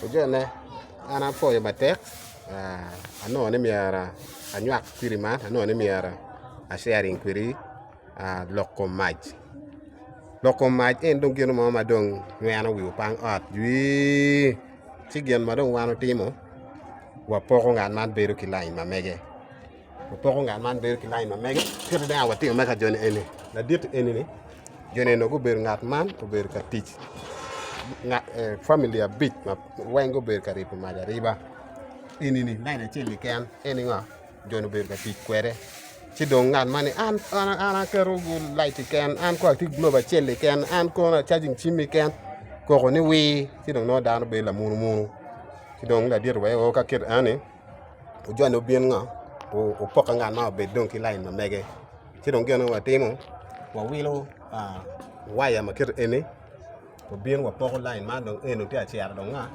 ujone ana foye batek ano ne miara anyak kwiri man ano ne miara a sharing kwiri loko maj en dong gino mo madong ngano wi pang at wi tigen madong wano timo wa poko ngan man beru ki line mamege wa poko ngan man beru ki line mamege kir da wa timo maka jone ene na dit ene ni jone no go beru ngat man ko beru ka teach nga familia bit ma wengo beru ka ripo maja riba ini ni line chili ken ene nga jone beru ka teach kwere ci dong ngan mani an kero gu light ken an ko ti globa chele ken an ko na charging chimi ken ko ni wi ci dong no dan be la munu ci dong la dir we o ka kir ane o jono bien nga o poka ngan ma be dong ki line ma mege ci dong geno wa temo wa wilo waya ma kir ene o bien wa poko line ma dong eno ti a chiar dong nga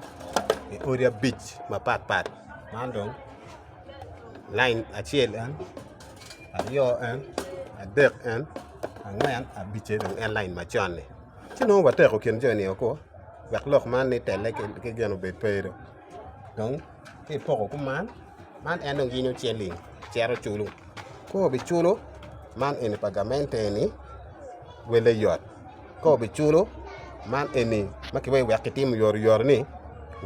e oria beach ma pat ma dong line a chiel an yo en a dek en a ngayan a biche dong en line ma chane chino wa te ko ken jeni ko wak lok man ni tele ke geno be pedo dong ke poko ku man en dong yino cheling chero chulo ko be chulo man en pagamente ni wele yot ko be chulo man eni makiwe wak tim yor ni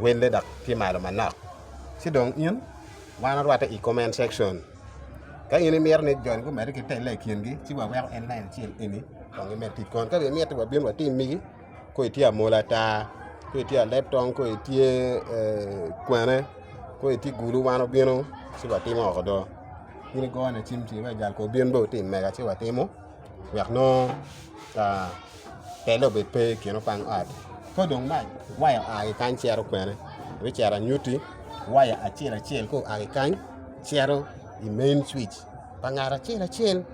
wele dak ti malo manak si dong in wana rwata e comment section ka ini mier ne jon ko mer ki tele kien gi ci wa wel en line chiel ini to ngi mer ti kon ka be mier to bien wa ti mi ko ti amola ta ko ti a lepton ko ti kwane ko ti gulu wano bieno ci wa ti mo ko do ini go na chim ti wa jal ko bien bo ti mega ci wa ti mo wer no ta tele be pe kien pang at ko dong mai wa ya kan chiero kwane we chiara nyuti wa ya chiel ko a kan chiero i main switch pangara chiel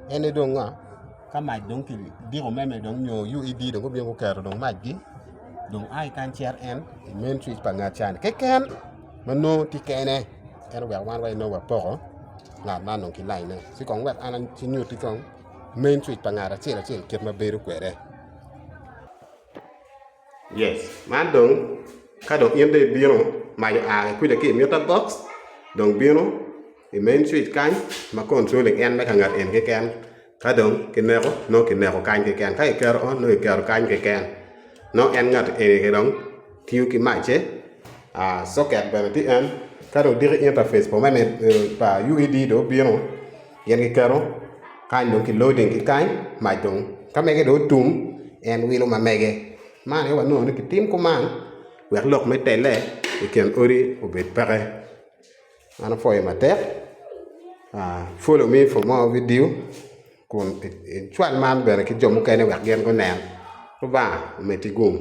ene donga kama dong ki diro meme dong nyo UED dong bien ko kero dong magi dong ai kan chair en i main switch pangara chan keken mano tikene en wa wan wa no wa poko na nong ki line si kong wa anan chi nyu ti kong main switch pangara chiel ket ma beru kwere yes man dong ka dong yende biro ma a ku de ki meter box dong biro the main switch kan ma controlling en ma kangat en ke ken ka dong kineko no kineko kan ke ken ka ker on no ker kan ke ken no en ngat e ke dong tiu ki ma che socket ba ti en ka do dire interface po ma me pa UED do bino yen ke kero kan dong ki loading ki kan ma dong ka me ke do tum en wilo ma mege man e wa no ki tim ko man wer lok me tele e ken ori obet pare ana foye matek follow me for more video kun chwan man bere ki jomu kene wak gen ko nen ko ba me ti gum